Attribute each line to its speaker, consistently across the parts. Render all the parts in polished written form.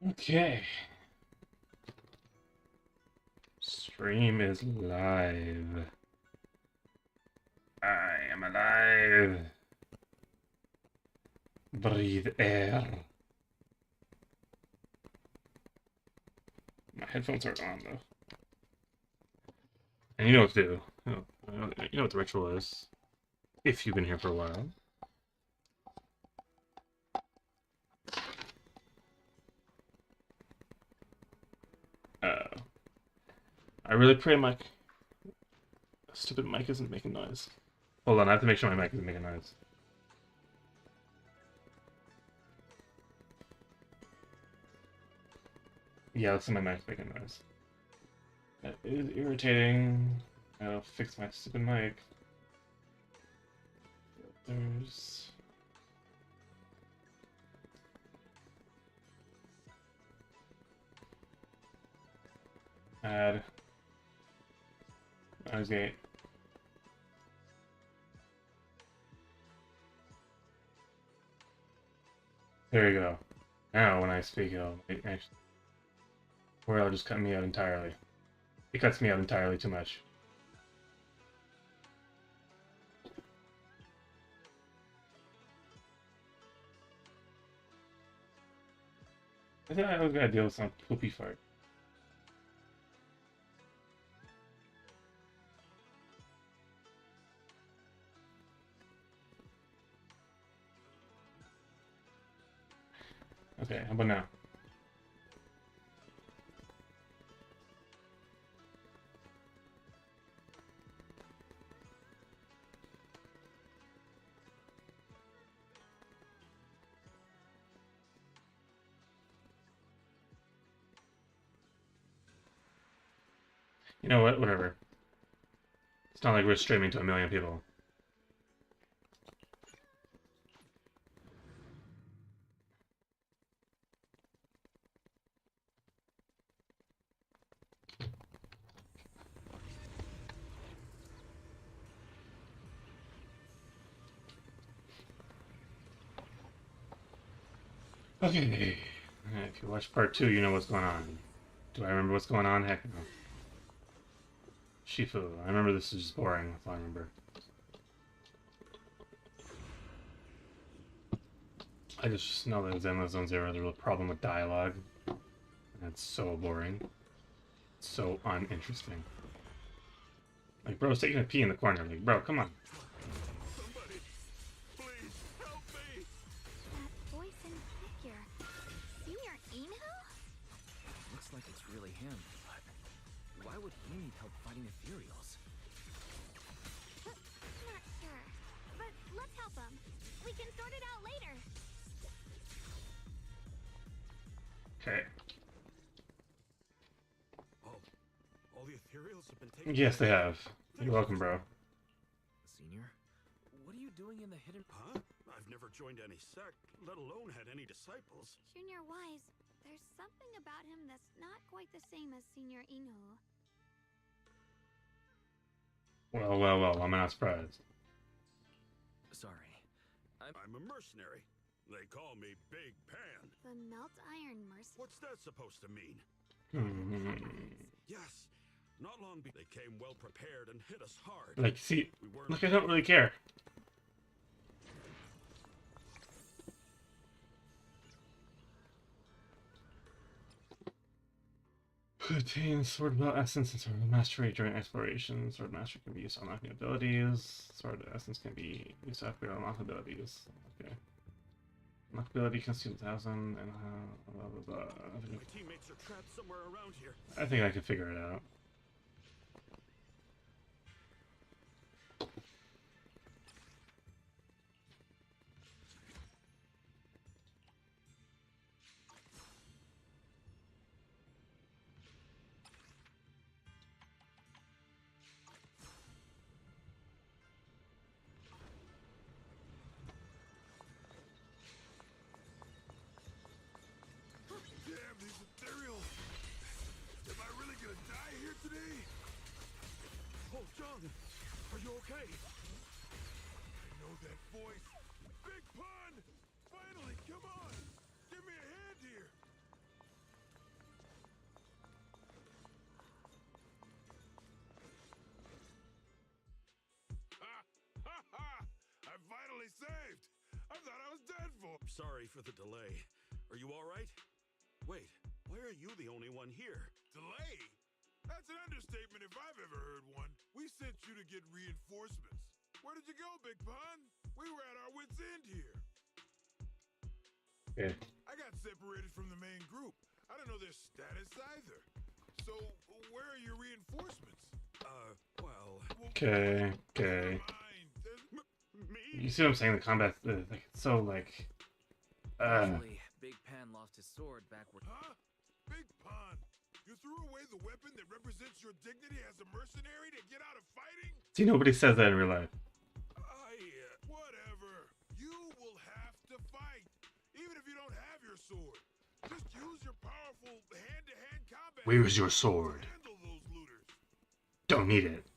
Speaker 1: Okay. Stream is live. I am alive. Breathe air. My headphones are on though. And you know what to do. You know what the ritual is. If you've been here for a while. I really pray my stupid mic isn't making noise. Hold on, I have to make sure my mic isn't making noise. Yeah, looks like my mic's making noise. That is irritating. I'll fix my stupid mic. There's... Add. Noise gate. There you go. Now when I speak, it'll actually... Or it'll just cut me out entirely. It cuts me out entirely too much. I think I always gotta deal with some poopy fart. Okay, how about now? You know what? Whatever. It's not like we're streaming to a million people. Okay. If you watch part 2, you know what's going on. Do I remember what's going on? Heck no. Shifu. I remember this is just boring, if I remember. I just know that Zenless Zone Zero has a real problem with dialogue. And it's so boring. It's so uninteresting. Like, bro's taking a pee in the corner. Like, bro, come on.
Speaker 2: Somebody, please help me!
Speaker 3: That voice and figure. Senior Inu?
Speaker 4: Looks like it's really him, but why would he need help fighting Ethereals?
Speaker 3: Not sure. But let's help him. We can sort it out later.
Speaker 1: Okay.
Speaker 2: All the ethereals have been taken.
Speaker 1: Yes, they have. You're welcome, bro.
Speaker 4: Senior, what are you doing in the hidden...
Speaker 2: Huh? I've never joined any sect, let alone had any disciples.
Speaker 3: Junior Wise, there's something about him that's not quite the same as Senior Inu.
Speaker 1: Well, I'm not surprised.
Speaker 4: Sorry.
Speaker 2: I'm a mercenary. They call me Big Pan.
Speaker 3: The Melt Iron Mercy.
Speaker 2: What's that supposed to mean?
Speaker 1: Hmm.
Speaker 2: Yes. Not long they came well prepared and hit us hard.
Speaker 1: Like, see,
Speaker 2: We weren't...
Speaker 1: look, I don't really care. Obtain Sword Belt Essence and Sword Belt Mastery during exploration. Sword Mastery can be used to unlock new abilities. Sword Essence can be used to upgrade unlock abilities. Okay. Unlock ability consumes 1,000 and blah blah blah.
Speaker 2: My teammates are trapped somewhere around here.
Speaker 1: I think I can figure it out.
Speaker 2: Damn these ethereals! Am I really gonna die here sorry for the delay. Are you all right? Wait, why are you the only one here?
Speaker 5: Delay? That's an understatement if I've ever heard one. We sent you to get reinforcements. Where did you go, Big Pun? We were at our wits' end here.
Speaker 1: Okay.
Speaker 5: I got separated from the main group. I don't know their status either. So, where are your reinforcements?
Speaker 2: Well...
Speaker 1: Okay. Okay.
Speaker 2: Me?
Speaker 1: You see what I'm saying? The combat, like, it's so like.
Speaker 4: Actually, Big Pan lost his sword back where.
Speaker 5: Huh? Big Pun, you threw away the weapon that represents your dignity as a mercenary to get out of fighting?
Speaker 1: See, nobody says that in real life.
Speaker 5: Whatever. You will have to fight. Even if you don't have your sword. Just use your powerful hand-to-hand combat.
Speaker 1: Where's your sword?
Speaker 5: to handle those looters.
Speaker 1: Don't need it.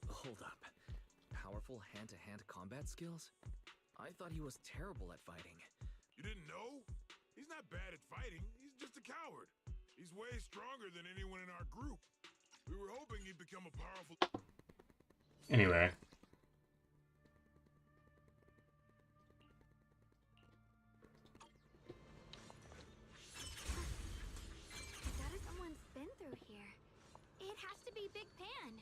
Speaker 4: Hold up. Powerful hand-to-hand combat skills? I thought he was terrible at fighting.
Speaker 5: You didn't know? He's not bad at fighting. He's just a coward. He's way stronger than anyone in our group. We were hoping he'd become a powerful...
Speaker 1: Anyway.
Speaker 3: That is someone's been through here. It has to be Big Pan.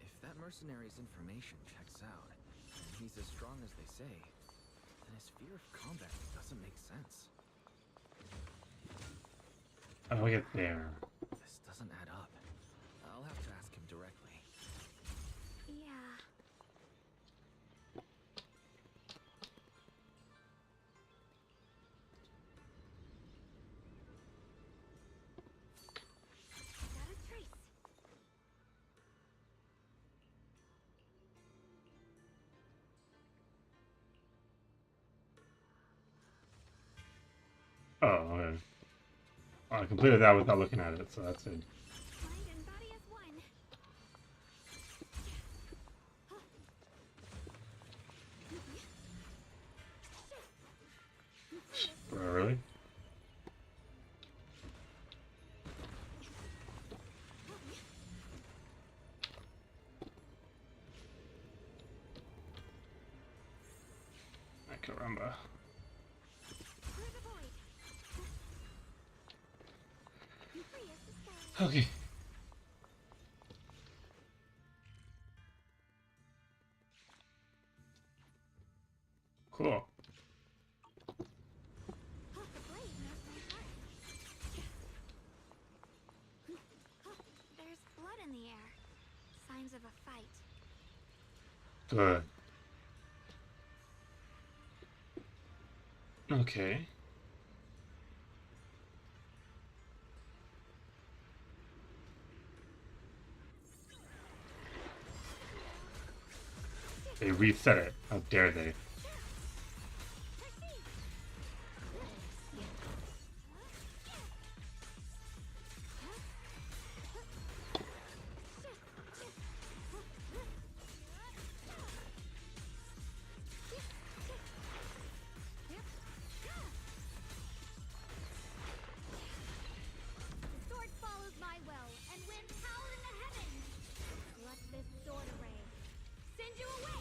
Speaker 4: If that mercenary's information checks out, and he's as strong as they say, then his fear of combat doesn't make sense.
Speaker 1: Oh, get there.
Speaker 4: This doesn't add up. I'll have to ask him directly.
Speaker 3: Yeah. Got a trace.
Speaker 1: Oh, okay. I completed that without looking at it, so that's it.
Speaker 3: Mind and body as one.
Speaker 1: Bro, really? Caramba.
Speaker 3: Clear the void. Free as the sky.
Speaker 1: Okay. Cool.
Speaker 3: The blade knows my heart. There's blood in the air. Signs of a fight.
Speaker 1: Good. Okay. They reset it. How dare they?
Speaker 3: The sword follows my will and wins power in the heavens. Let this sword array send you away.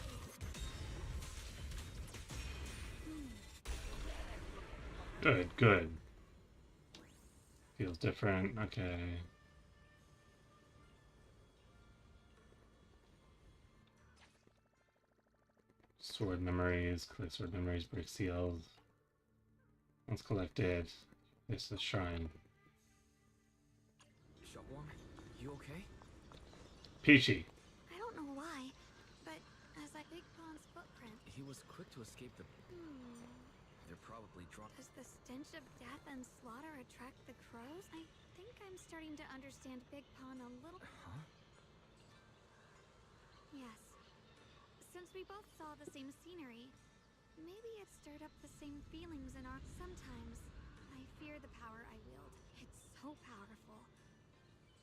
Speaker 1: Good, good. Feels different. Okay. Sword memories. Collect sword memories. Break seals. Once collected, this is the shrine.
Speaker 4: Shogwong, you okay?
Speaker 1: Peachy.
Speaker 3: I don't know why, but as I Big Pon's footprint,
Speaker 4: He was quick to escape the... They're probably drunk.
Speaker 3: does the stench of death and slaughter attract the crows? I think I'm starting to understand Big Pon a little.
Speaker 4: Huh?
Speaker 3: Yes. Since we both saw the same scenery, maybe it stirred up the same feelings in our... Sometimes, I fear the power I wield. It's so powerful.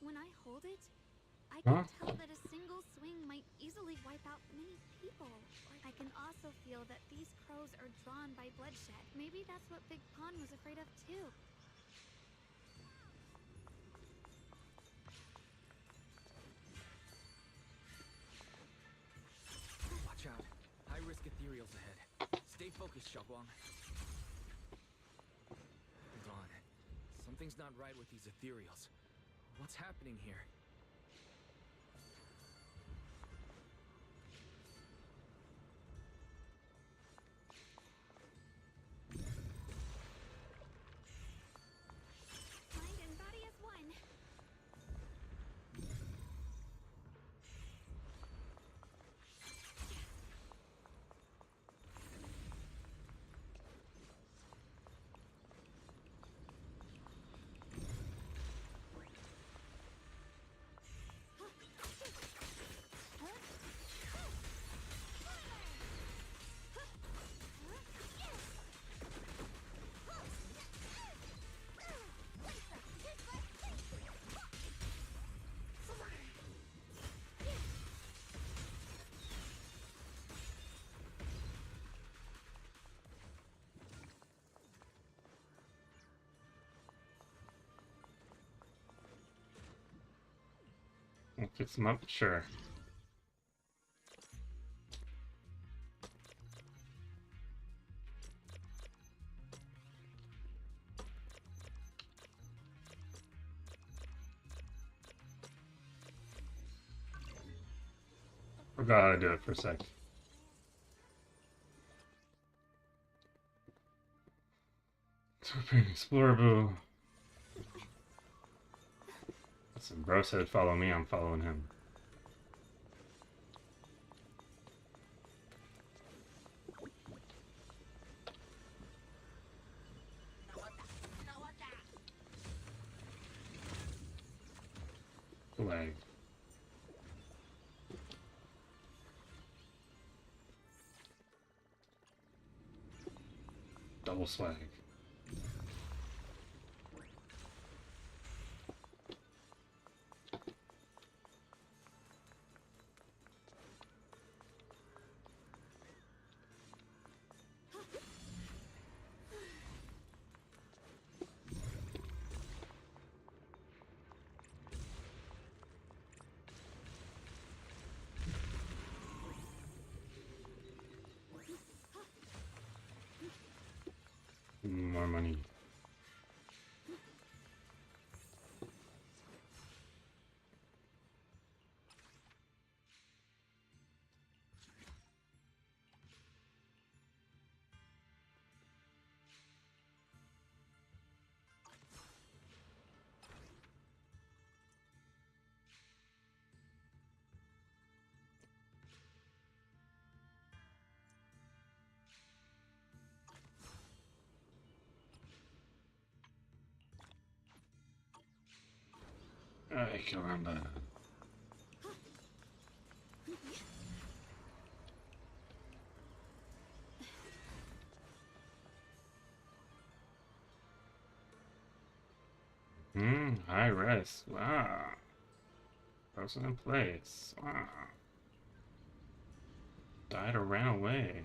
Speaker 3: When I hold it, I can tell that a single swing might easily wipe out many people. I can also feel that these crows are drawn by bloodshed. Maybe that's what Big Pon was afraid of too.
Speaker 4: Watch out. risk ethereals ahead. Stay focused, Xiaoguang. Hold on. Something's not right with these ethereals. What's happening here?
Speaker 3: Mind and body as one.
Speaker 1: We'll fix them up, sure. Forgot how to do it for a sec. Scorpion Explorer Boo. Listen, bro said follow me, I'm following him. Lag. Double swag. More money. Ay, caramba. High risk. Wow. Frozen in place. Wow. Died or ran away.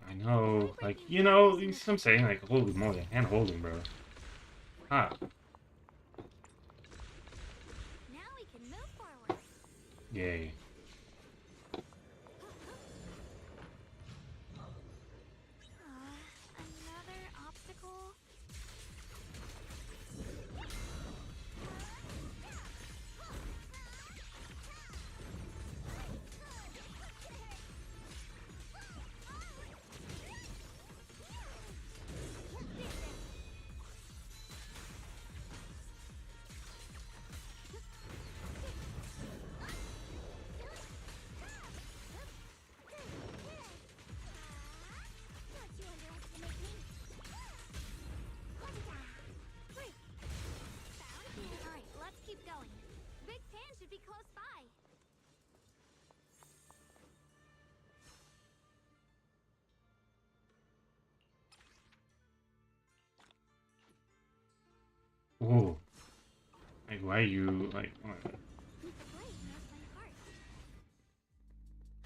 Speaker 1: I know, like, you know, I'm saying, like, holy moly, hand holding, bro. Ah.
Speaker 3: Now we can move forward.
Speaker 1: Yay.
Speaker 3: Another obstacle.
Speaker 1: Ooh. Like, why are you, like... what?
Speaker 3: The blade knows my heart.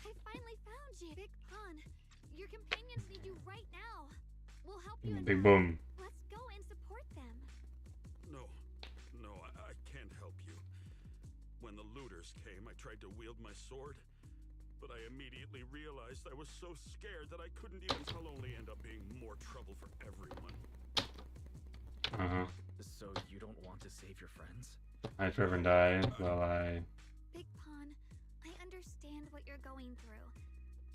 Speaker 3: I finally found you, Big Pun. Your companions need you right now. We'll help you in
Speaker 1: Big
Speaker 3: battle.
Speaker 1: boom.
Speaker 3: Let's go and support them.
Speaker 2: No, I can't help you. When the looters came, I tried to wield my sword, but I immediately realized I was so scared that I couldn't even. I'll only end up being more trouble for everyone.
Speaker 1: Uh-huh.
Speaker 4: So you don't want to save your friends?
Speaker 1: I forever die while I...
Speaker 3: Big Pun, I understand what you're going through.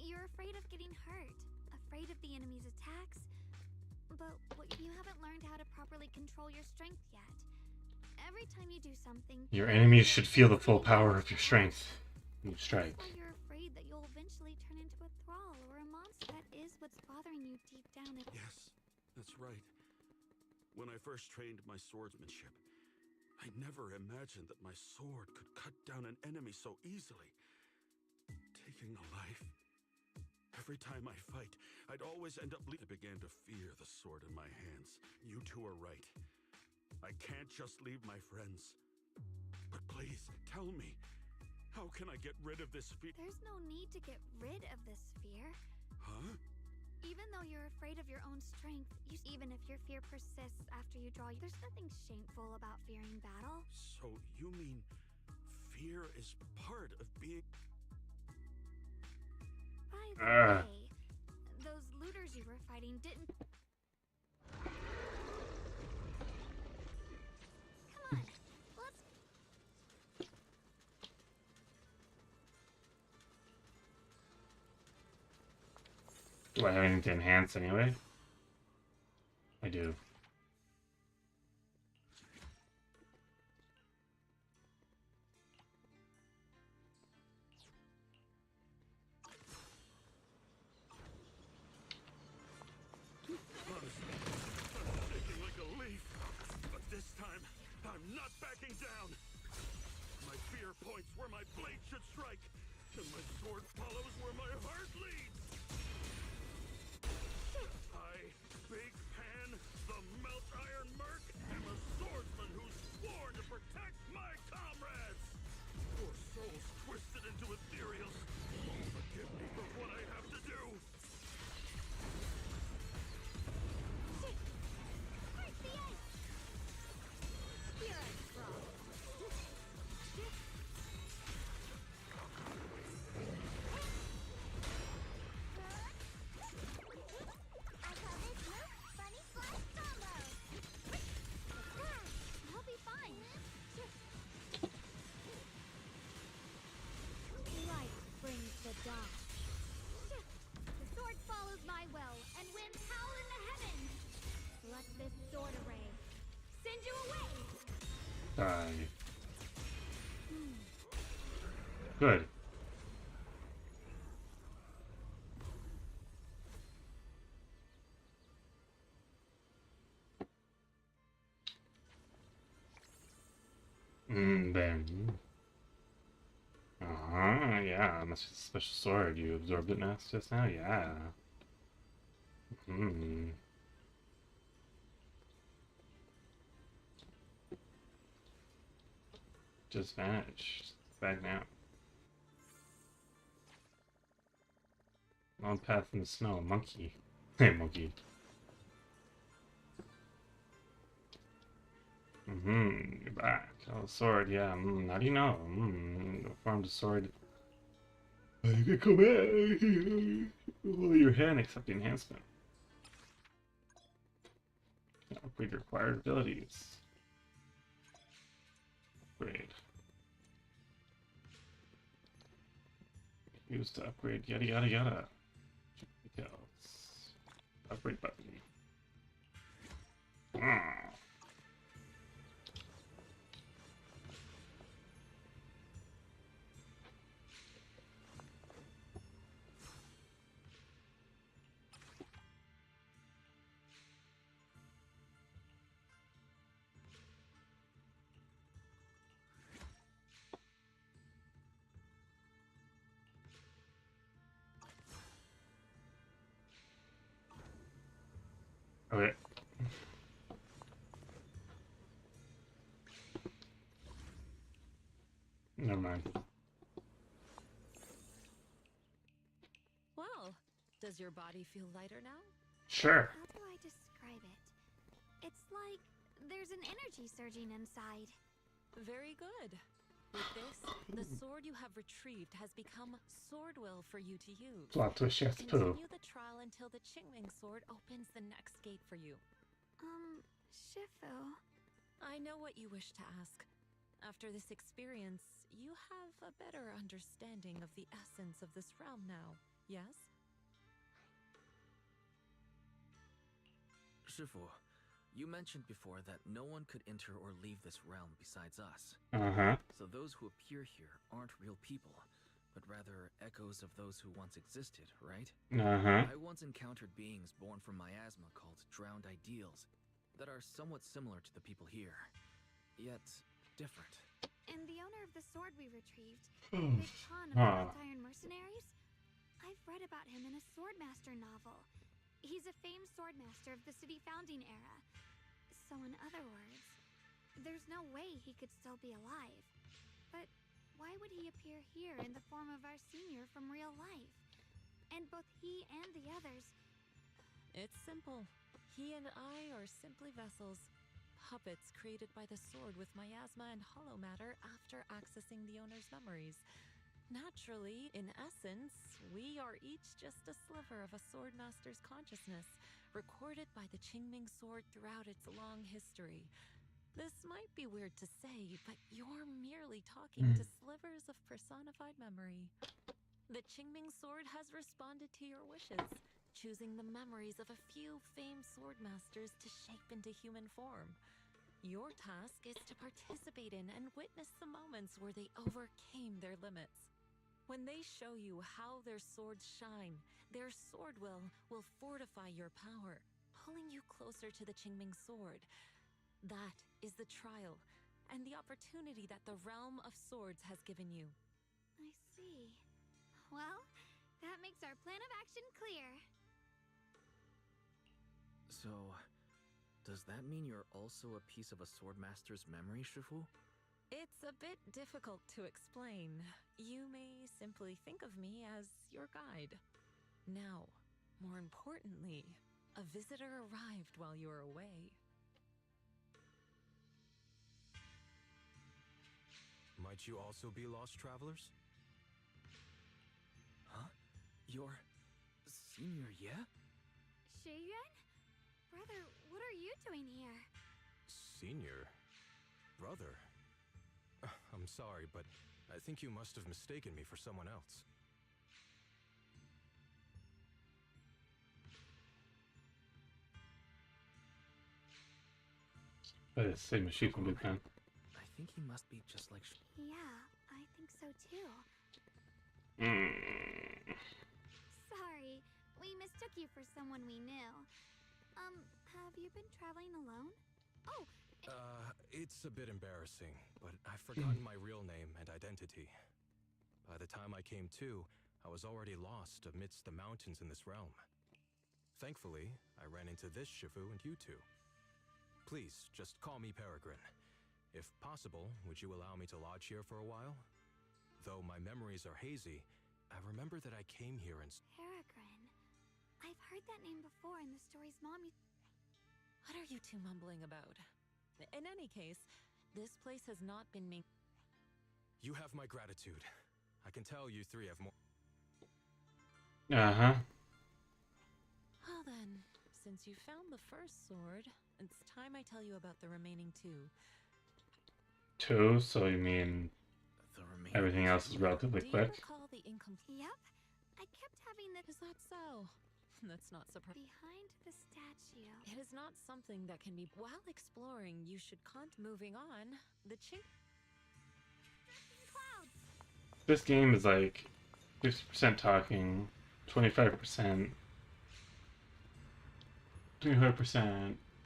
Speaker 3: You're afraid of getting hurt, afraid of the enemy's attacks, but you haven't learned how to properly control your strength yet. Every time you do something,
Speaker 1: Your enemies should feel the full power of your strength. You strike.
Speaker 3: that's why you're afraid that you'll eventually turn into a thrall or a monster. That is what's bothering you deep down.
Speaker 2: Yes, that's right. When I first trained my swordsmanship, I never imagined that my sword could cut down an enemy so easily. Taking a life. Every time I fight, I'd always end up I began to fear the sword in my hands. You two are right. I can't just leave my friends. But please, tell me, how can I get rid of this fear?
Speaker 3: There's no need to get rid of this fear.
Speaker 2: Huh?
Speaker 3: Even though you're afraid of your own strength, even if your fear persists after you draw, there's nothing shameful about fearing battle.
Speaker 2: So you mean fear is part of being...
Speaker 3: By the way, those looters you were fighting didn't... Come on, let's...
Speaker 1: Do I have anything to enhance anyway? I do.
Speaker 2: Honestly, I'm shaking like a leaf. But this time, I'm not backing down. My fear points where my blade should strike, and my sword follows where my heart leads. I, Big Pan, the Melt Iron Merc, am a swordsman who's sworn to protect my comrades. Your souls twisted into ethereals. Forgive me for what I have to do.
Speaker 3: Break the ice! Here I crawl. I call this move Bunny Slash Combo! I'll be fine. Light brings the dawn. The sword follows my will, and winds howl in the heavens. Let this sword array send you away.
Speaker 1: Die. Good. Ben. Yeah, must be a special sword. You absorbed it now, just now? Yeah. Just vanished. Back now. Long path in the snow. Monkey. Hey, monkey. You're back. Oh, sword, yeah. How do you know? Farmed a sword. You can come back. Hold your hand, accept the enhancement. Upgrade your acquired abilities. Upgrade. Use to upgrade yada yada yada. Details. Upgrade button. Okay.
Speaker 6: your body feel lighter now?
Speaker 1: Sure.
Speaker 3: How do I describe it? It's like there's an energy surging inside.
Speaker 6: Very good. With this, the sword you have retrieved has become sword will for you to use.
Speaker 1: Plot twist, she has to poo.
Speaker 6: Continue the trial until the Qingming sword opens the next gate for you.
Speaker 3: Shifu.
Speaker 6: I know what you wish to ask. After this experience, you have a better understanding of the essence of this realm now, yes?
Speaker 4: Shifu, you mentioned before that no one could enter or leave this realm besides us.
Speaker 1: Uh-huh.
Speaker 4: So those who appear here aren't real people, but rather echoes of those who once existed, right?
Speaker 1: Uh-huh.
Speaker 4: I once encountered beings born from miasma called drowned ideals that are somewhat similar to the people here, yet different.
Speaker 3: And the owner of the sword we retrieved,
Speaker 1: Hmm.
Speaker 3: Big Khan of the Iron Mercenaries? I've read about him in a Swordmaster novel. He's a famed swordmaster of the city founding era. So in other words, there's no way he could still be alive. But why would he appear here in the form of our senior from real life? And both he and the others...
Speaker 6: It's simple. He and I are simply vessels. Puppets created by the sword with miasma and hollow matter after accessing the owner's memories. Naturally, in essence, we are each just a sliver of a swordmaster's consciousness, recorded by the Qingming sword throughout its long history. This might be weird to say, but you're merely talking to slivers of personified memory. The Qingming sword has responded to your wishes, choosing the memories of a few famed swordmasters to shape into human form. Your task is to participate in and witness the moments where they overcame their limits. When they show you how their swords shine, their sword will fortify your power, pulling you closer to the Qingming sword. That is the trial, and the opportunity that the realm of swords has given you.
Speaker 3: I see. Well, that makes our plan of action clear.
Speaker 4: So, does that mean you're also a piece of a swordmaster's memory, Shifu?
Speaker 6: It's a bit difficult to explain. You may simply think of me as your guide. Now, more importantly, a visitor arrived while you were away.
Speaker 7: Might you also be lost travelers?
Speaker 4: Huh? Your senior, yeah?
Speaker 3: Shuyan? Brother, what are you doing here?
Speaker 7: Senior? Brother? I'm sorry, but I think you must have mistaken me for someone else.
Speaker 1: But it's the same as Shifu Big Man.
Speaker 4: I think he must be just like
Speaker 3: Yeah, I think so too. Sorry, we mistook you for someone we knew. Have you been traveling alone? Oh,
Speaker 7: It's a bit embarrassing, but I've forgotten my real name and identity. By the time I came to, I was already lost amidst the mountains in this realm. Thankfully, I ran into this Shifu and you two. Please, just call me Peregrine. If possible, would you allow me to lodge here for a while? Though my memories are hazy, I remember that I came here and...
Speaker 3: Peregrine. I've heard that name before in the stories Mom used...
Speaker 6: What are you two mumbling about? In any case, this place has not been named.
Speaker 7: You have my gratitude. I can tell you three have more...
Speaker 1: Uh-huh.
Speaker 6: Well then, since you found the first sword, it's time I tell you about the remaining two.
Speaker 1: Two, so you mean
Speaker 4: the remaining.
Speaker 1: everything else is relatively
Speaker 6: Do you
Speaker 1: quick?
Speaker 6: recall the incomplete?
Speaker 3: Yep. I kept having the...
Speaker 6: Is that so? That's not surprising.
Speaker 3: Behind the statue.
Speaker 6: It is not something that can be. While exploring, you should moving on. The
Speaker 3: Clouds!
Speaker 1: This game is like 50% talking, 25%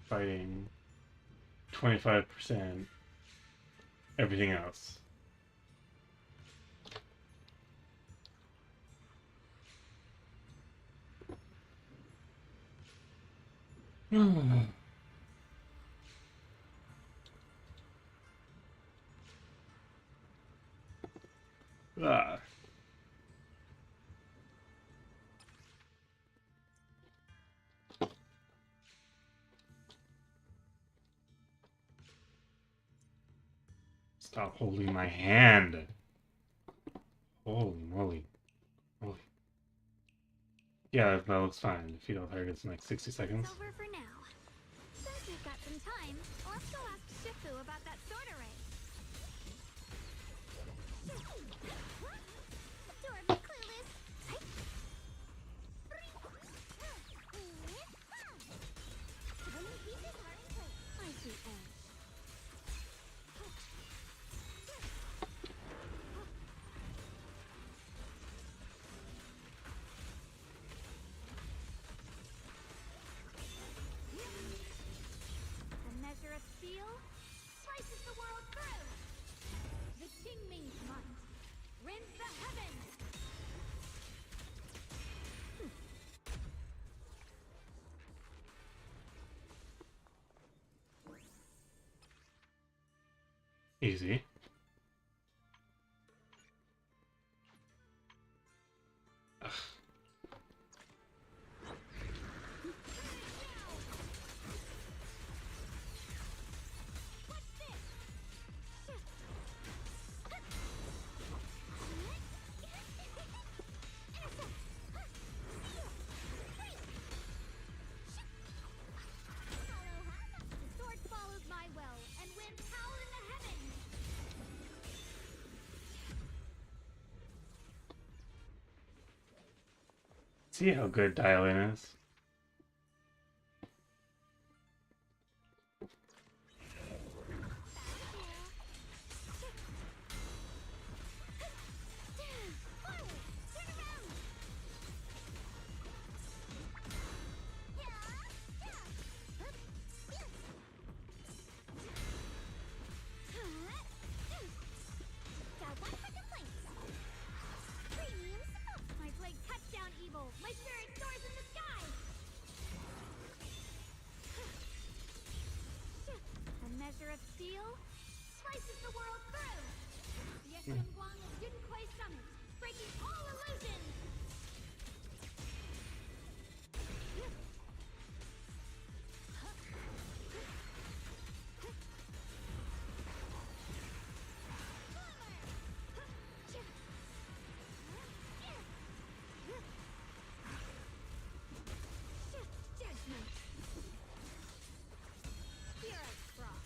Speaker 1: fighting, 25% everything else. Ah. Stop holding my hand. Holy moly. Holy. Yeah, that looks fine. If you don't hurt, it's in like 60 seconds.
Speaker 3: It's over for now. Since we've got some time, let's go ask Shifu about that sword array. Door be clueless. I see edge. A measure of steel slices the world through. The Qingming's might rends the heavens.
Speaker 1: Easy. Ugh.
Speaker 3: What's this? The sword follows my will and wins power in the heavens.
Speaker 1: See how good dial-in is?
Speaker 3: My blade cuts down evil. My spirit soars in the sky. A measure of steel slices the world through. The Guang of Yunquai Summit, breaking all illusions. Judgment. Spirit frost.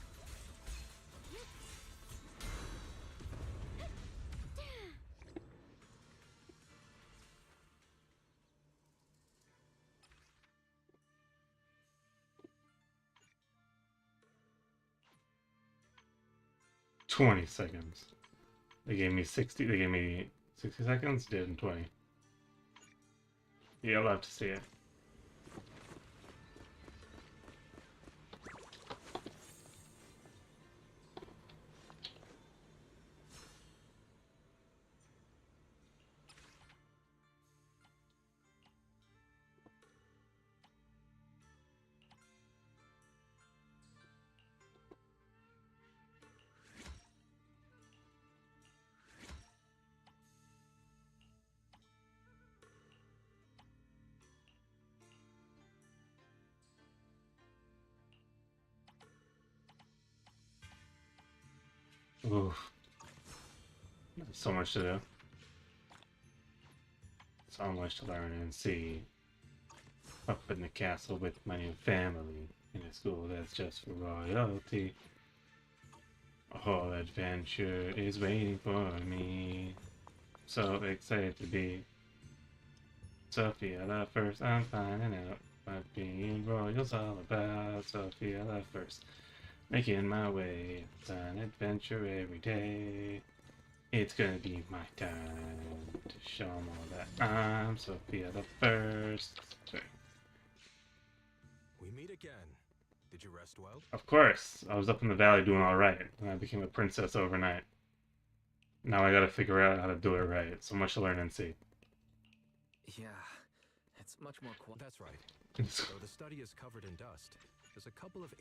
Speaker 1: 20 seconds. They gave me 60. They gave me 60 seconds. Did in 20. Yeah, I'll have to see it. Oof. So much to do. So much to learn and see. Up in the castle with my new family. In a school that's just for royalty. A whole adventure is waiting for me. So excited to be Sophia the first. I'm finding out what being royal's all about. Sophia the first. Making my way. It's an adventure every day. It's gonna be my time to show 'em all that I'm Sophia the first. Okay.
Speaker 7: We meet again. Did you rest well?
Speaker 1: Of course, I was up in the valley doing all right, and I became a princess overnight. Now I gotta figure out how to do it right. So much to learn and see.
Speaker 4: Yeah, it's much more quiet.
Speaker 7: That's right. Though the study is covered in dust, there's a couple of...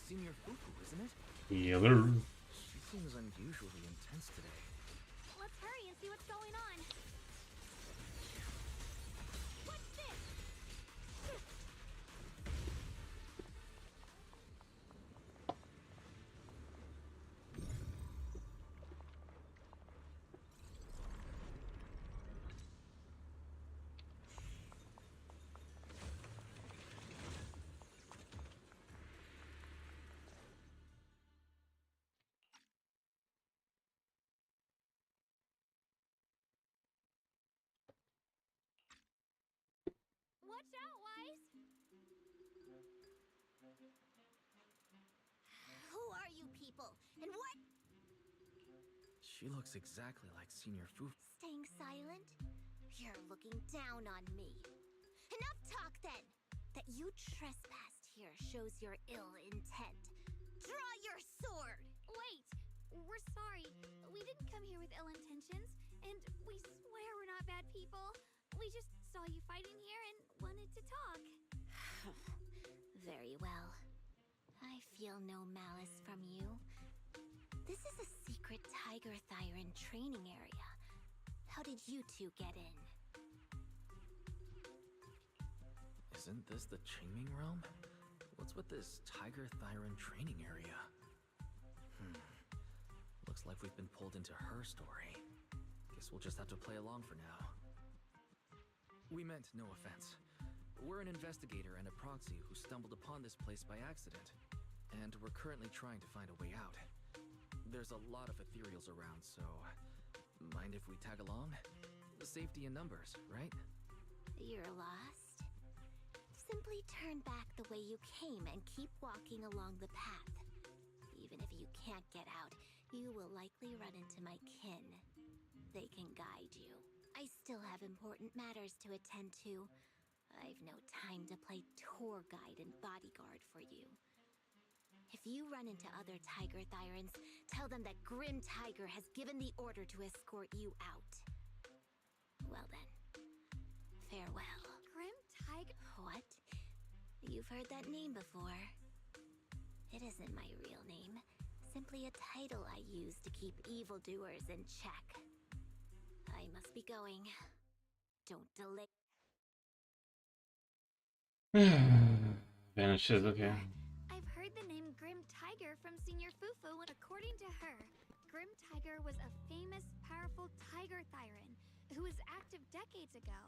Speaker 4: Senior Fufu, isn't it?
Speaker 1: Healer.
Speaker 4: She seems unusually intense today.
Speaker 3: Let's hurry and see what's going on. What's this? Watch out, Wise! Who are you people? And what?
Speaker 4: She looks exactly like Senior Fufu.
Speaker 3: Staying silent? You're looking down on me. Enough talk then! That you trespassed here shows your ill intent. Draw your sword! Wait! We're sorry. We didn't come here with ill intentions, and we swear we're not bad people. We just saw you fighting here and wanted to talk. Very well. I feel no malice from you. This is a secret Tiger Thyron training area. How did you two get in?
Speaker 4: Isn't this the Qingming realm? What's with this Tiger Thyron training area? Looks like we've been pulled into her story. Guess we'll just have to play along for now. We meant no offense. We're an investigator and a proxy who stumbled upon this place by accident, and we're currently trying to find a way out. There's a lot of ethereals around, so mind if we tag along? Safety in numbers, right?
Speaker 3: You're lost? Simply turn back the way you came and keep walking along the path. Even if you can't get out, you will likely run into my kin. They can guide you. I still have important matters to attend to. I've no time to play tour guide and bodyguard for you. If you run into other Tiger Thyrans, tell them that Grim Tiger has given the order to escort you out. Well then, farewell. Grim Tiger? What? You've heard that name before. It isn't my real name. Simply a title I use to keep evildoers in check. I must be going. Don't delay.
Speaker 1: Vanishes, okay.
Speaker 3: I've heard the name Grim Tiger from Senior Fufu, and according to her, Grim Tiger was a famous, powerful Tiger Thyran who was active decades ago.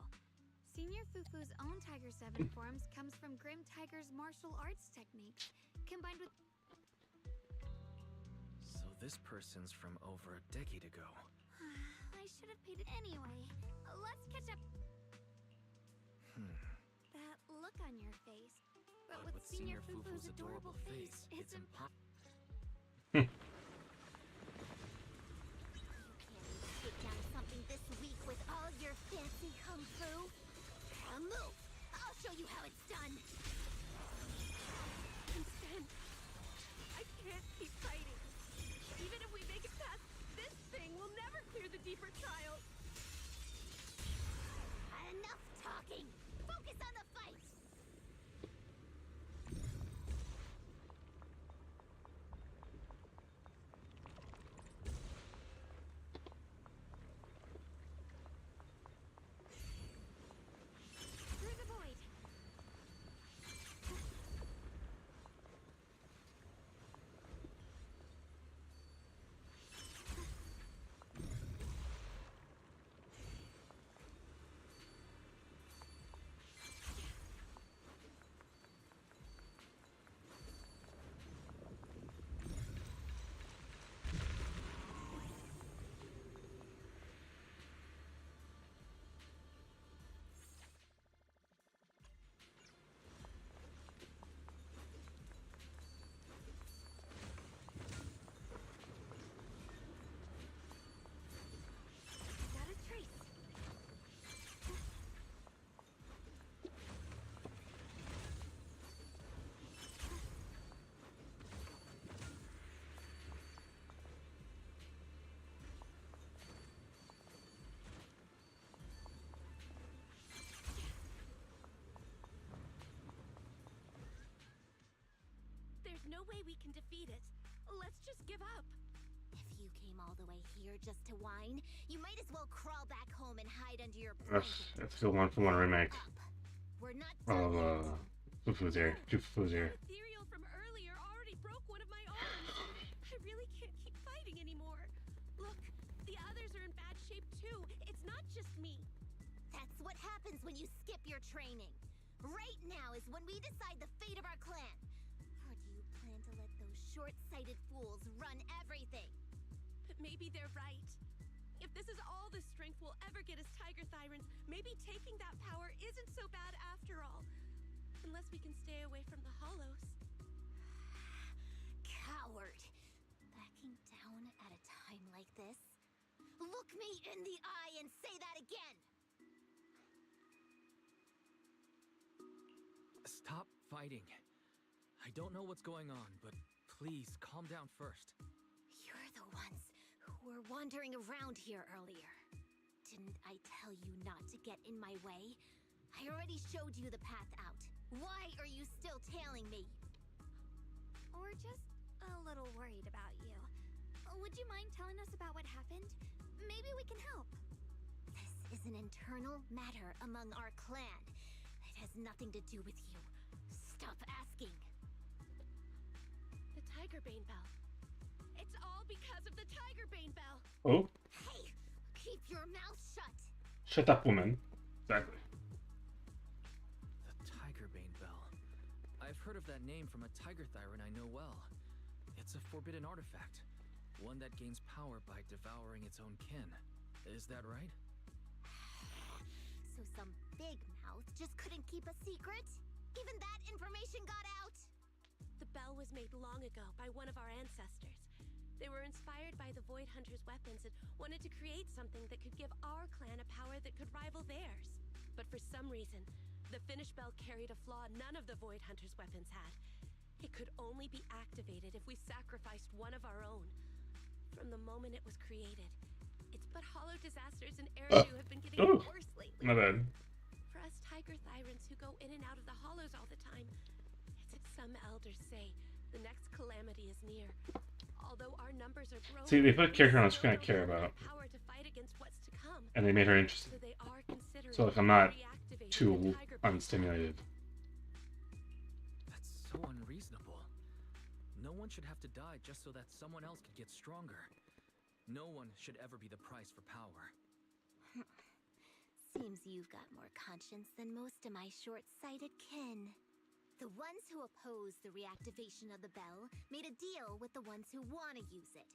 Speaker 3: Senior Fufu's own Tiger 7 forms comes from Grim Tiger's martial arts techniques, combined with...
Speaker 4: So this person's from over a decade ago.
Speaker 3: I should have paid it anyway. Let's catch up. That look on your face. But with Senior Fufu's adorable face, it's impossible. You can't take down something this weak with all your fancy kung fu. Now move! I'll show you how it's done.
Speaker 8: Instead, I can't keep fighting. Even if we make it past this thing, we'll never clear the deeper trials.
Speaker 3: Enough talking! Focus on the fight! Through the void!
Speaker 8: no way we can defeat it. Let's just give up.
Speaker 3: If you came all the way here just to whine, you might as well crawl back home and hide under your
Speaker 1: That's
Speaker 3: blanket.
Speaker 1: a good one for one remake
Speaker 3: Up. We're not done
Speaker 1: of Fufu's here. Fufu's here.
Speaker 8: That ethereal from earlier already broke one of my arms. I really can't keep fighting anymore. Look, the others are in bad shape too. It's not just me.
Speaker 3: That's what happens when you skip your training. Right now is when we decide the fate of our clan. Or do you plan to let those short-sighted fools run everything?
Speaker 8: But maybe they're right. If this is all the strength we'll ever get as Tiger Thyrans, maybe taking that power isn't so bad after all. Unless we can stay away from the Hollows.
Speaker 3: Coward. Backing down at a time like this? Look me in the eye and say that again!
Speaker 4: Stop fighting. I don't know what's going on, but please calm down first.
Speaker 3: You're the ones who were wandering around here earlier. Didn't I tell you not to get in my way? I already showed you the path out. Why are you still tailing me?
Speaker 9: We're just a little worried about you. Would you mind telling us about what happened? Maybe we can help.
Speaker 3: This is an internal matter among our clan. It has nothing to do with you. Stop asking.
Speaker 8: The Tigerbane Bell. It's all because of the Tigerbane Bell.
Speaker 1: Oh,
Speaker 3: Hey, keep your mouth shut.
Speaker 1: shut up, woman. Exactly.
Speaker 4: The Tigerbane Bell. I've heard of that name from a Tiger Thyran I know well. It's a forbidden artifact. One that gains power by devouring its own kin. Is that right?
Speaker 3: So some big mouth just couldn't keep a secret? Even that information got out?
Speaker 8: The bell was made long ago by one of our ancestors. They were inspired by the Void Hunter's weapons and wanted to create something that could give our clan a power that could rival theirs. But for some reason, the finished bell carried a flaw none of the Void Hunter's weapons had. It could only be activated if we sacrificed one of our own. From the moment it was created, its but hollow disasters in Eridu have been getting worse lately.
Speaker 1: My bad.
Speaker 8: For us Tiger Thyrans who go in and out of the hollows all the time, it's as some elders say, the next calamity is near. Although our numbers are growing,
Speaker 1: See, they put a character on the
Speaker 8: we
Speaker 1: screen I
Speaker 8: still
Speaker 1: care
Speaker 8: don't have
Speaker 1: about,
Speaker 8: the power to fight against what's to come.
Speaker 1: and they made her interesting.
Speaker 8: So they are considering
Speaker 1: So like I'm not
Speaker 8: reactivating
Speaker 1: too
Speaker 8: the Tiger Bane.
Speaker 1: unstimulated.
Speaker 4: That's so unreasonable. No one should have to die just so that someone else could get stronger. No one should ever be the price for power.
Speaker 3: Seems you've got more conscience than most of my short-sighted kin. The ones who oppose the reactivation of the bell made a deal with the ones who want to use it.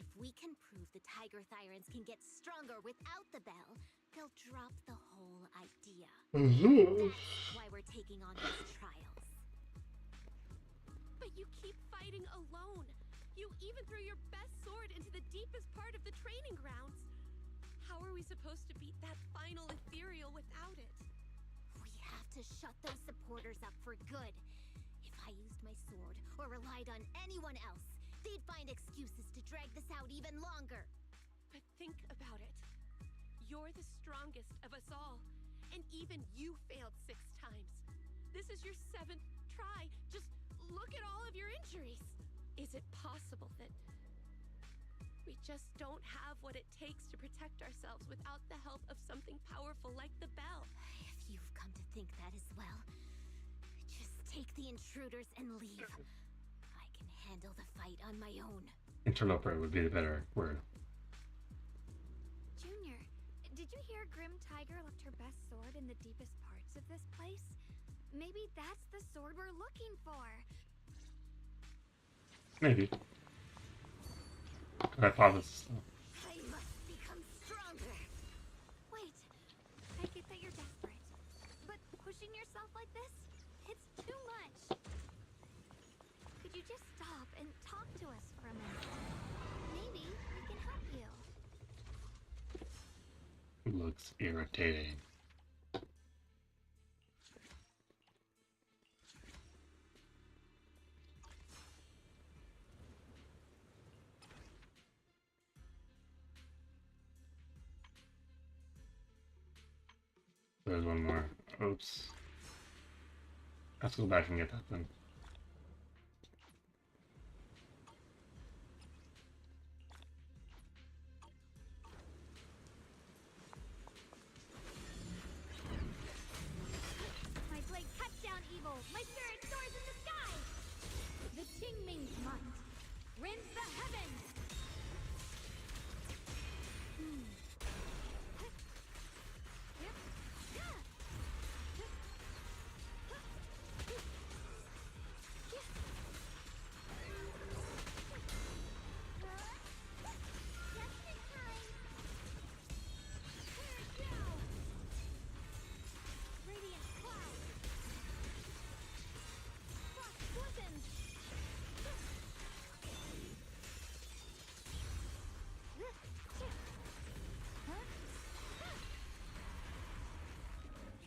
Speaker 3: If we can prove the Tiger Thyrans can get stronger without the bell, they'll drop the whole idea. That's why we're taking on these trials.
Speaker 8: But you keep fighting alone. You even threw your best sword into the deepest part of the training grounds. How are we supposed to beat that final ethereal without it?
Speaker 3: We have to shut those supporters up for good. If I used my sword or relied on anyone else, they'd find excuses to drag this out even longer.
Speaker 8: But think about it. You're the strongest of us all. And even you failed 6 times. This is your 7th try. Just look at all of your injuries. Is it possible that we just don't have what it takes to protect ourselves without the help of something powerful like the bell?
Speaker 3: If you've come to think that as well, just take the intruders and leave. I can handle the fight on my own.
Speaker 1: Interloper would be the better word.
Speaker 9: Junior, did you hear Grim Tiger left her best sword in the deepest parts of this place? Maybe that's the sword we're looking for.
Speaker 1: Maybe. Hypothesis.
Speaker 3: I must become stronger.
Speaker 9: Wait, I get that you're desperate, but pushing yourself like this, it's too much. Could you just stop and talk to us for a minute? Maybe we can help you.
Speaker 1: Looks irritating. There's one more. Oops. Let's go back and get that then.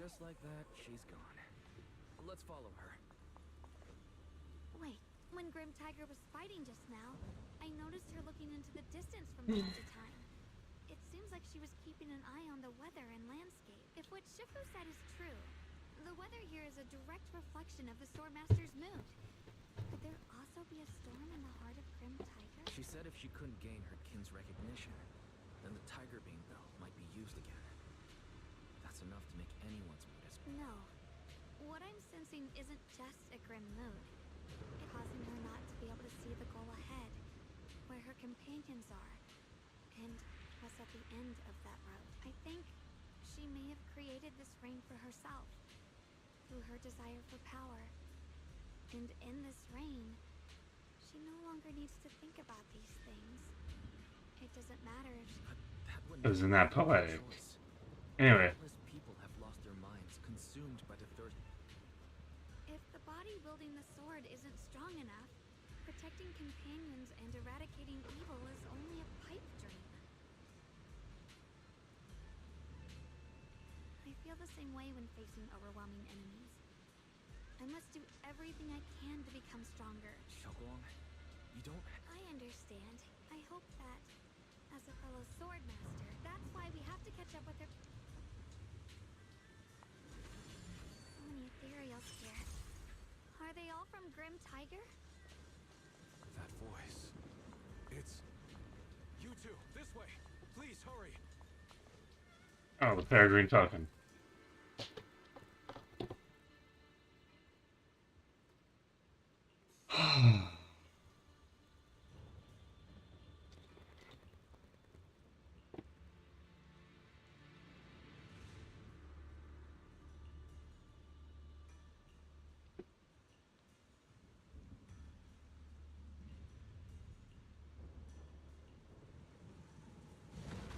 Speaker 4: Just like that, she's gone. Let's follow her.
Speaker 3: Wait, when Grim Tiger was fighting just now, I noticed her looking into the distance from time to time. It seems like she was keeping an eye on the weather and landscape. If what Shifu said is true, the weather here is a direct reflection of the Swordmaster's mood. Could there also be a storm in the heart of Grim Tiger?
Speaker 4: She said if she couldn't gain her kin's recognition, then the Tiger Beam belt might be used again. That's enough to make anyone's mood as...
Speaker 3: No. What I'm sensing isn't just a grim mood. It's causing her not to be able to see the goal ahead, where her companions are, and what's at the end of that road. I think she may have created this rain for herself, through her desire for power. And in this rain, she no longer needs to think about these things. It doesn't matter if she...
Speaker 1: Isn't that poetic?
Speaker 4: choice.
Speaker 1: Anyway,
Speaker 4: Countless people have lost their minds, consumed by the thirst.
Speaker 3: If the body wielding the sword isn't strong enough, protecting companions and eradicating evil is only a pipe dream. I feel the same way when facing overwhelming enemies. I must do everything I can to become stronger.
Speaker 4: Shogong, you don't...
Speaker 3: I understand. I hope that, as a fellow sword master, that's why we have to catch up with her. So many ethereals here. Are they all from Grim Tiger?
Speaker 7: That voice. It's... You two, this way! Please, hurry!
Speaker 1: oh, the peregrine talking.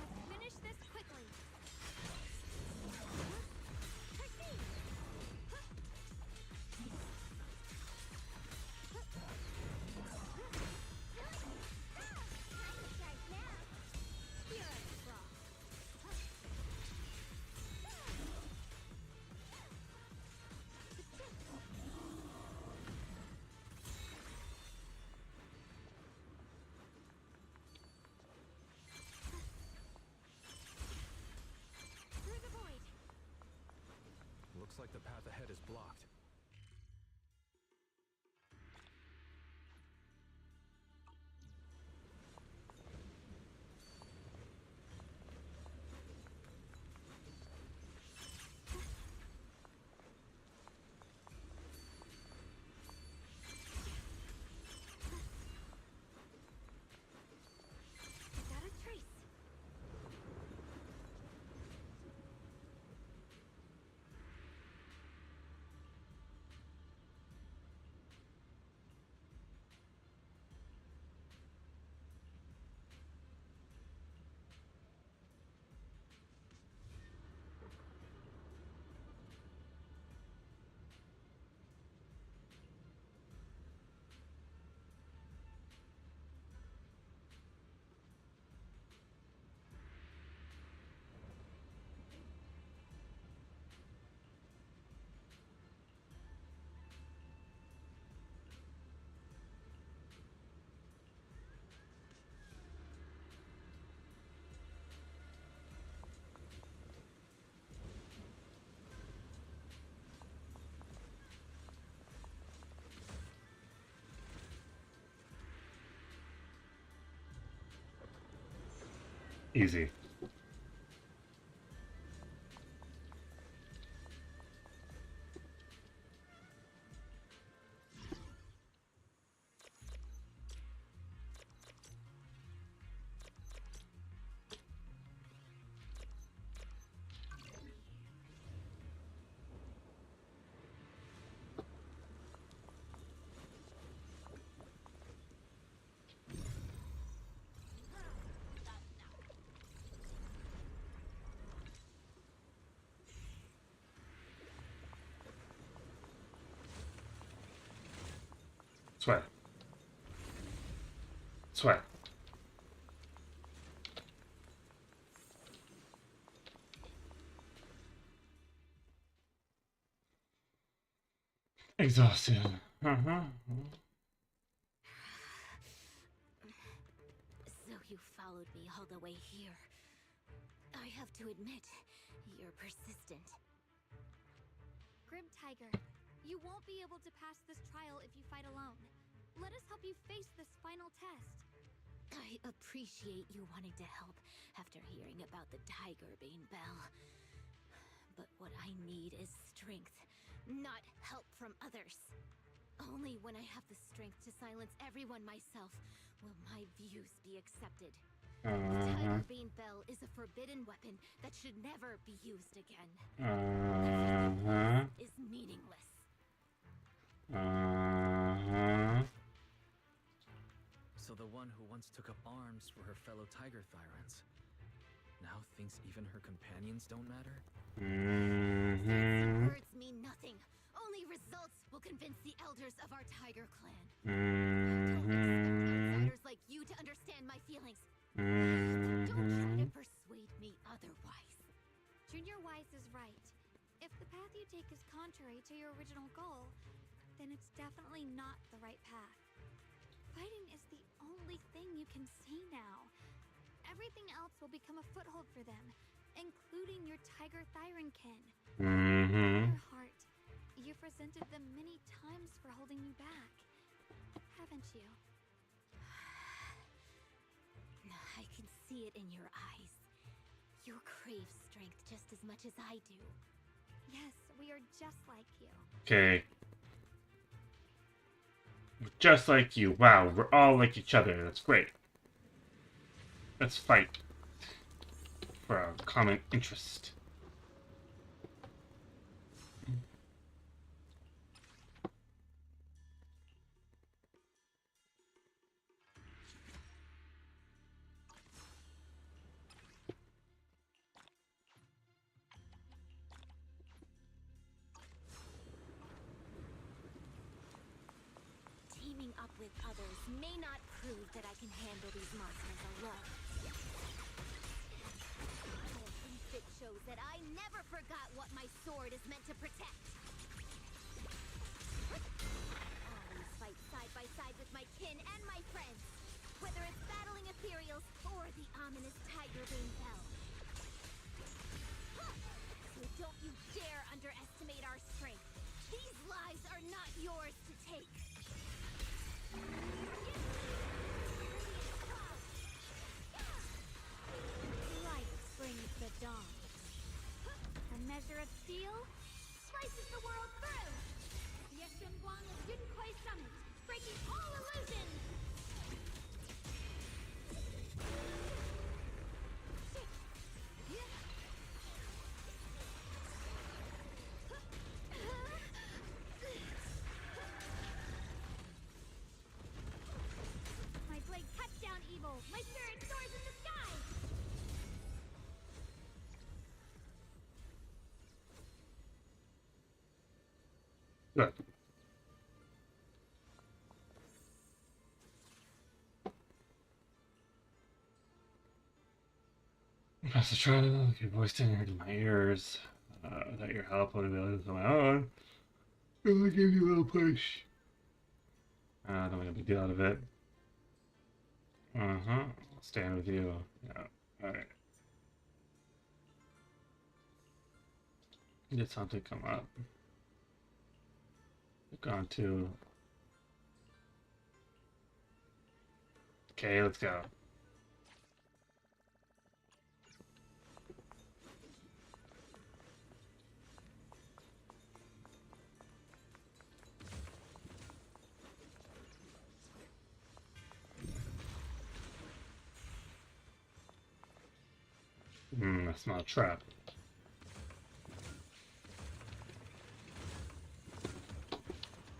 Speaker 3: Let's finish this quickly. Through the void.
Speaker 7: Looks like the path ahead is blocked.
Speaker 3: I got a trace.
Speaker 1: Easy. Sweat. Sweat. Exhausted.
Speaker 8: So you followed me all the way here. I have to admit, you're persistent.
Speaker 3: Grim Tiger, you won't be able to pass this trial if you fight alone. Let us help you face this final test.
Speaker 8: I appreciate you wanting to help after hearing about the Tiger Bane Bell. But what I need is strength, not help from others. Only when I have the strength to silence everyone myself will my views be accepted. The Tiger Bane Bell is a forbidden weapon that should never be used again. Is meaningless.
Speaker 4: So the one who once took up arms for her fellow Tiger Thyrans now thinks even her companions don't matter?
Speaker 8: Fancy words mean nothing. Only results will convince the elders of our Tiger clan. Don't expect outsiders like you to understand my feelings. Don't try to persuade me otherwise.
Speaker 3: Junior Wise is right. If the path you take is contrary to your original goal, then it's definitely not the right path. Fighting is the only thing you can see now. Everything else will become a foothold for them, including your Tiger Thyran kin. In your heart, you've resented them many times for holding you back, haven't you?
Speaker 8: I can see it in your eyes. You crave strength just as much as I do.
Speaker 3: Yes, we are just like you.
Speaker 1: Okay. We're just like you. Wow, we're all like each other. That's great. Let's fight for our common interest.
Speaker 8: Teaming up with others may not prove that I can handle these monsters alone. At least it shows that I never forgot what my sword is meant to protect. Always fight side by side with my kin and my friends, whether it's battling ethereals or the ominous Tiger Bane Bell. So don't you dare underestimate our strength. These lives are not yours to take.
Speaker 3: Light brings the dawn. A measure of steel slices the world through. Yeshun Guang of Yunkoi Summit, breaking all illusions. My blade cuts down evil. My spirit soars in the sky.
Speaker 1: Good. Press the trial, your voice tender to my ears. Without your help, I would have been able to do my own. I'm gonna give you a little push. Don't make a big deal out of it. I'll stand with you. Yeah, alright. Did something come up? Gone to. Okay, let's go. That's not a trap.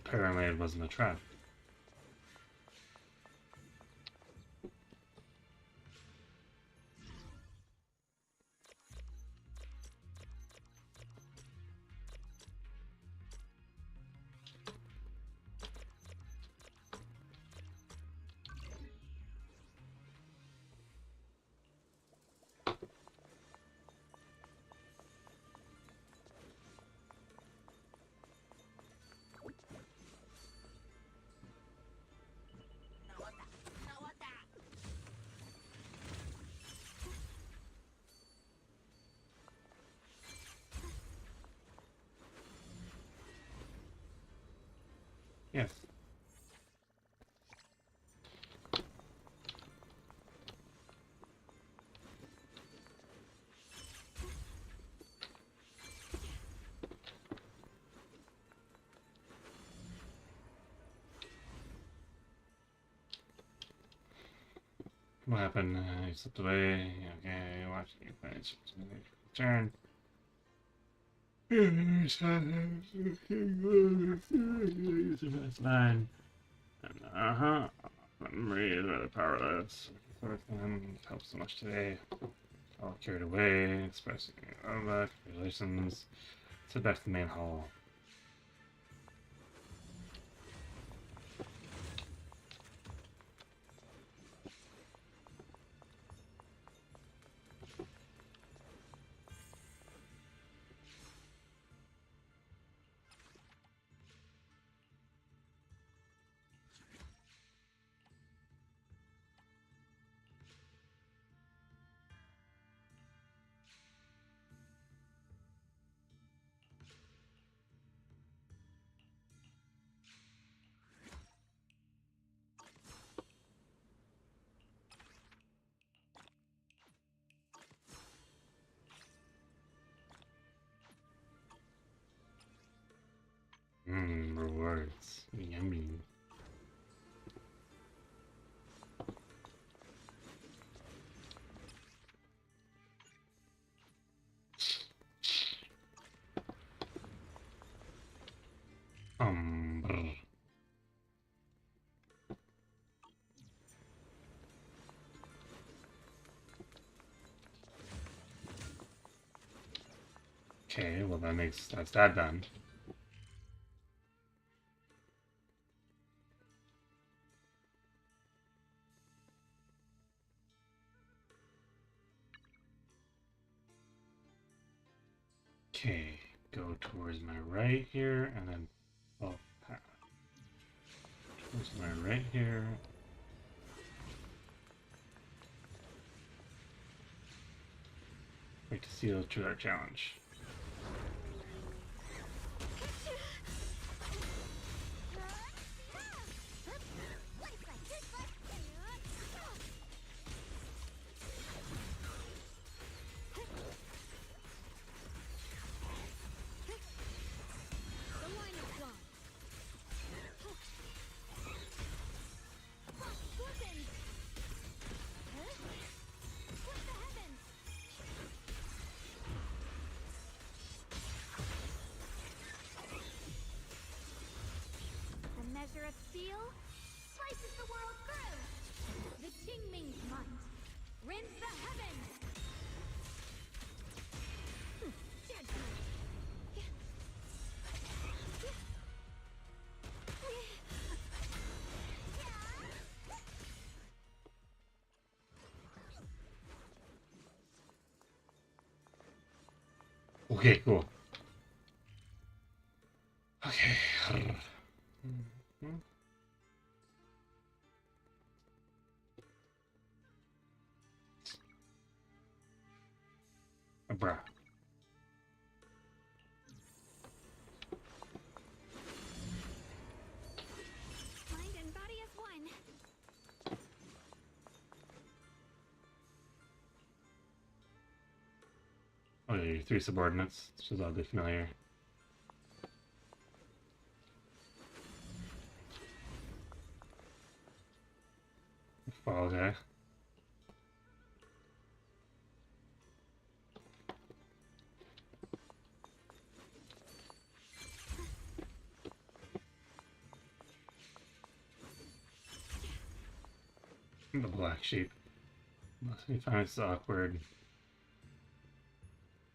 Speaker 1: Apparently it wasn't a trap. Yes. What happened? You slipped away. Okay, watch you finish. Turn. Line. Uh-huh. Memory is rather powerless. Fourth one helped so much today. All carried away, expressing congratulations. Head back to the main hall. Rewards. Yummy. Brr. Okay, well that's that done. Okay, go towards my right here, and then path. Towards my right here. Wait to seal to our challenge.
Speaker 9: Measure of steel slices the world through. The Qingming's might rends the heavens.
Speaker 1: Okay, cool. Okay. Bruh.
Speaker 9: Mind and body as one.
Speaker 1: Oh, yeah, your three subordinates, which is oddly familiar. Fall guy. The black sheep. You find it's awkward.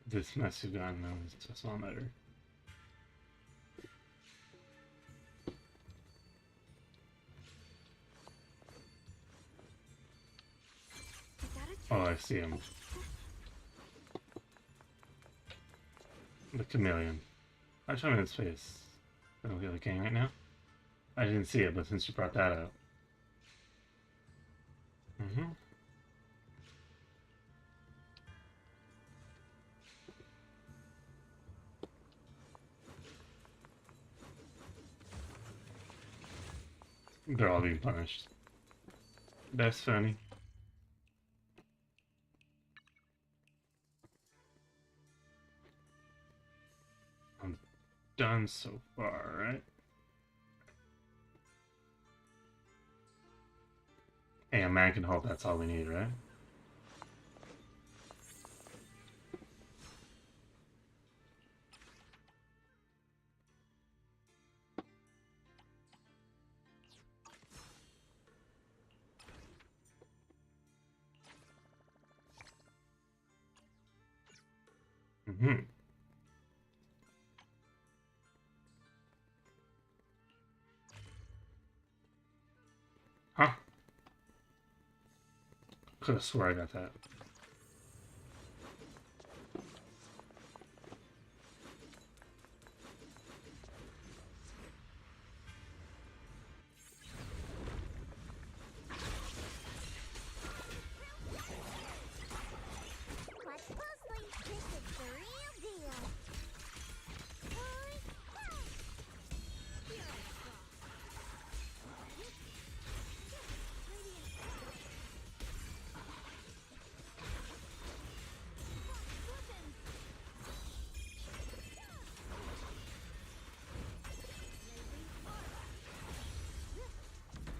Speaker 1: This mess you've gotten now is just a small matter. Oh, I see him. The chameleon. I show him his face. I don't feel the king right now. I didn't see it, but since you brought that up. They're all being punished. That's funny. I'm done so far, right? Hey, a man can hold, that's all we need, right? Mm-hmm. Huh? Could have swore I got that.
Speaker 9: Watch closely. This is the real deal.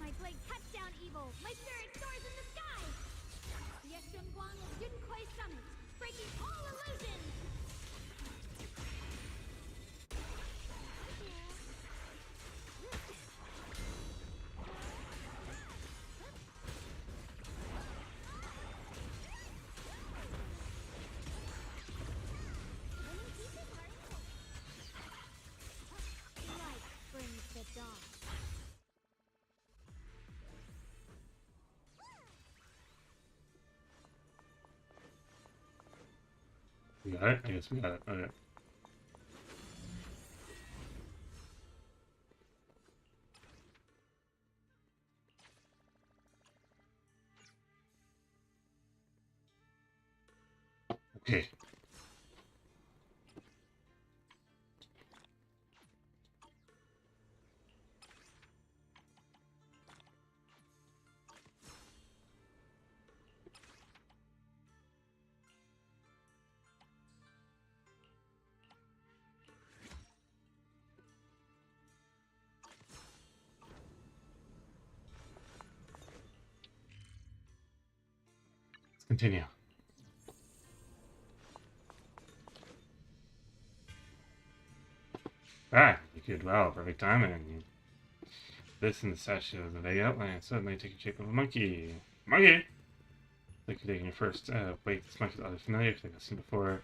Speaker 3: My blade cuts down evil. My spirit soars in the sky. The Yeshun Guang of Yun Kuei Summit, breaking all illusions. Light brings the dawn.
Speaker 1: We got it? I guess we got it. Okay. Okay. Let's continue. Ah, you did well. Perfect timing. This in the statue of the vague outline suddenly taking shape of a monkey. Monkey! Like you're taking your first wait, this monkey's oddly familiar. I think I've seen before.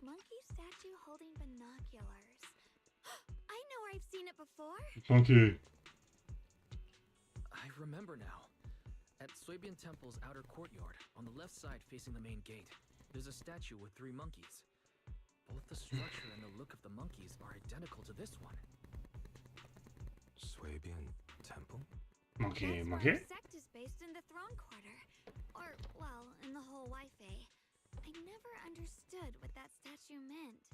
Speaker 3: Monkey statue holding binoculars. I know where I've seen it before.
Speaker 1: Monkey!
Speaker 4: I remember now. At Suibian Temple's outer courtyard, on the left side facing the main gate, there's a statue with 3 monkeys. Both the structure and the look of the monkeys are identical to this one.
Speaker 7: Suibian Temple?
Speaker 1: Monkey,
Speaker 3: That's
Speaker 1: monkey?
Speaker 3: why our sect is based in the Throne Quarter. Or, well, in the whole Wi-Fi. I never understood what that statue meant.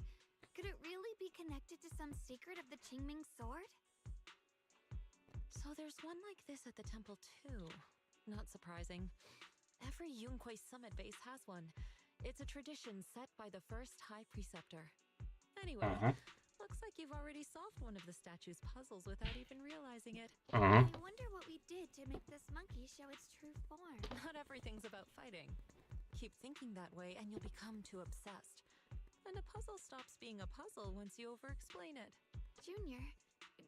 Speaker 3: Could it really be connected to some secret of the Qingming sword?
Speaker 6: So there's one like this at the temple too. Not surprising. Every Yunquei Summit base has one. It's a tradition set by the first High Preceptor. Anyway, looks like you've already solved one of the statue's puzzles without even realizing it.
Speaker 3: I wonder what we did to make this monkey show its true form.
Speaker 6: Not everything's about fighting. Keep thinking that way and you'll become too obsessed. And a puzzle stops being a puzzle once you over-explain it.
Speaker 3: Junior,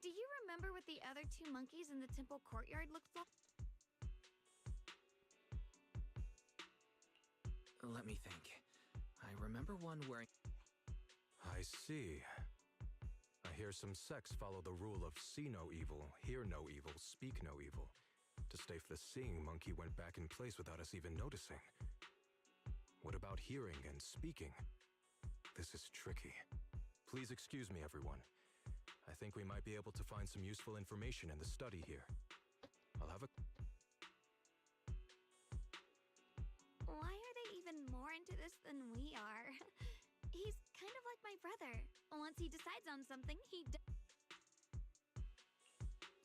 Speaker 3: do you remember what the other 2 monkeys in the temple courtyard looked like?
Speaker 4: Let me think. I remember one wearing...
Speaker 7: I see. I hear some sects follow the rule of see no evil, hear no evil, speak no evil. To stave the seeing monkey went back in place without us even noticing. What about hearing and speaking? This is tricky. Please excuse me, everyone. I think we might be able to find some useful information in the study here. I'll have a...
Speaker 3: Why are they even more into this than we are? He's kind of like my brother. Once he decides on something, he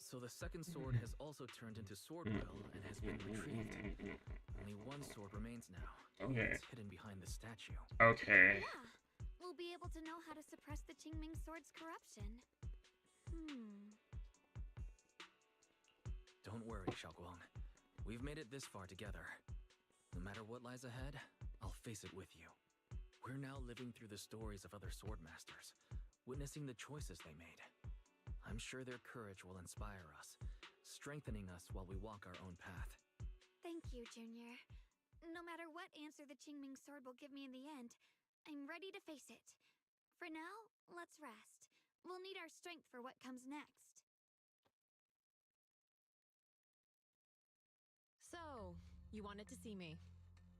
Speaker 4: So the second sword has also turned into Swordwell and has been retrieved. Only one sword remains now.
Speaker 1: Okay.
Speaker 4: It's hidden behind the statue.
Speaker 1: Okay.
Speaker 3: Yeah, we'll be able to know how to suppress the Qingming sword's corruption.
Speaker 4: Don't worry, Xiaoguang. We've made it this far together. No matter what lies ahead, I'll face it with you. We're now living through the stories of other sword masters, witnessing the choices they made. I'm sure their courage will inspire us, strengthening us while we walk our own path.
Speaker 3: Thank you, Junior. No matter what answer the Qingming sword will give me in the end, I'm ready to face it. For now, let's rest. We'll need our strength for what comes next.
Speaker 6: So, you wanted to see me.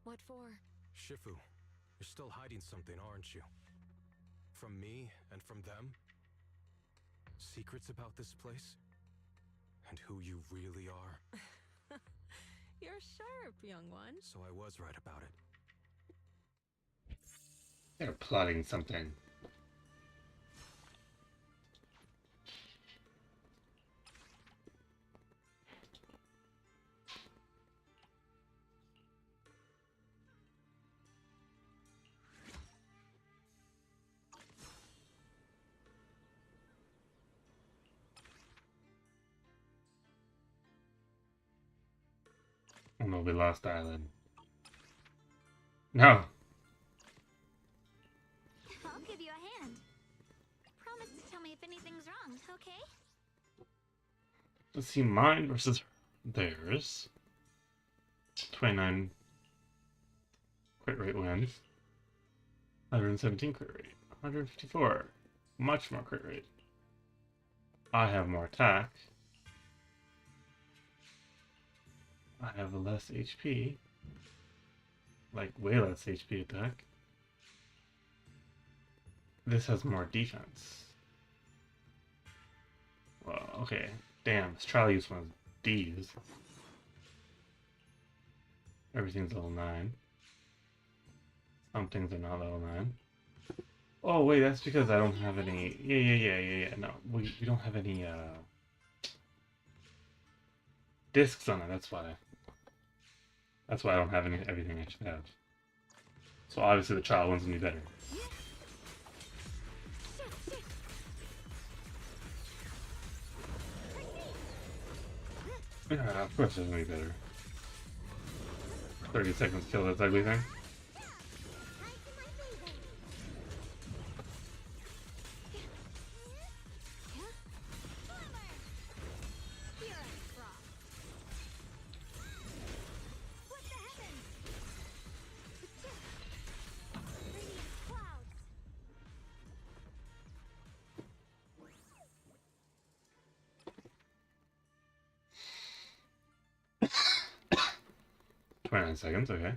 Speaker 6: What for?
Speaker 7: Shifu, you're still hiding something, aren't you? From me and from them? Secrets about this place? And who you really are?
Speaker 6: You're sharp, young one.
Speaker 7: So I was right about it.
Speaker 1: They're plotting something. Oh no, we lost Island. No!
Speaker 3: I'll give you a hand. Promise to tell me if anything's wrong, okay?
Speaker 1: Let's see, mine versus theirs. 29 crit rate wins. 117 crit rate. 154. Much more crit rate. I have more attack. I have less HP. Like, way less HP attack. This has more defense. Well, okay. Damn, let's try to use one of these. Everything's level 9. Some things are not level 9. Oh, wait, that's because I don't have any... Yeah. No, we don't have any, discs on it, that's why. That's why I don't have everything I should have. So obviously the trial one's gonna be better. Yeah, of course it's gonna be better. 30 seconds kill this ugly thing. Seconds, okay.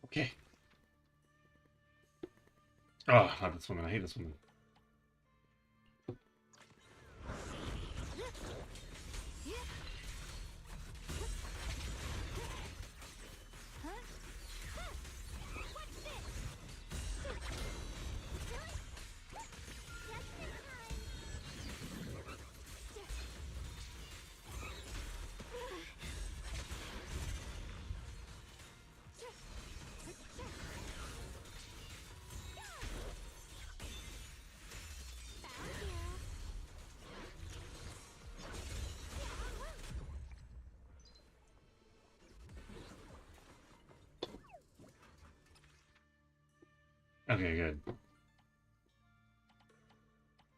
Speaker 1: Okay. Oh, not this woman. I hate this woman. Okay, good.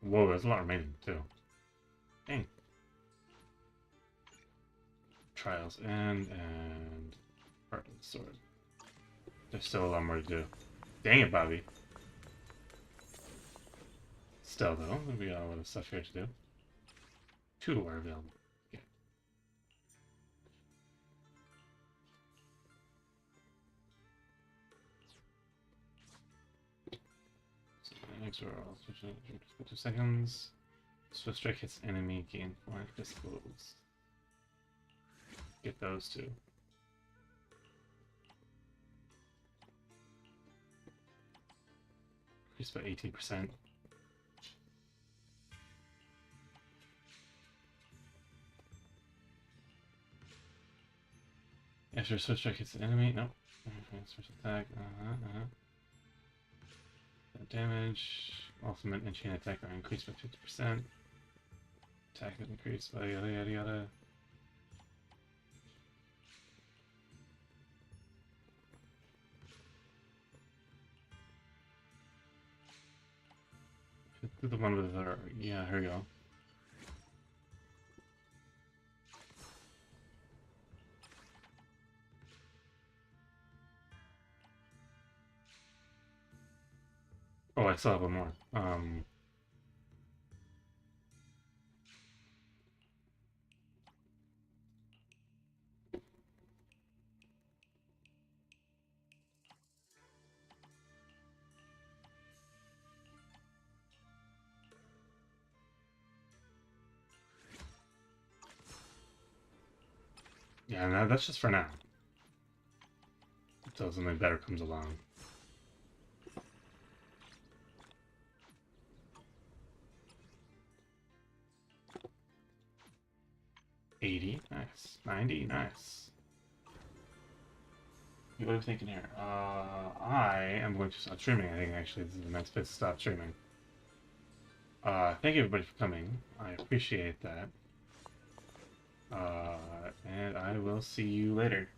Speaker 1: Whoa, there's a lot remaining, too. Dang. Trials end, and... Part of the sword. There's still a lot more to do. Dang it, Bobby. Still, though, we got a lot of stuff here to do. 2 are available. Okay. So, next we're all switching for 2 seconds. Swift strike hits enemy, gain 4 physicals. Get those 2. Increased by 18%. After switch strike hits the enemy, nope. Special attack, Damage, ultimate and chain attack are increased by 50%. Attack is increased by yada yada yada. Do the one with her, yeah, here we go. Oh, I still have one more. Yeah, no, that's just for now. Until something better comes along. $80, nice. $90, nice. What are we thinking here? I am going to stop streaming. I think actually this is a nice place to stop streaming. Thank you everybody for coming. I appreciate that. And I will see you later.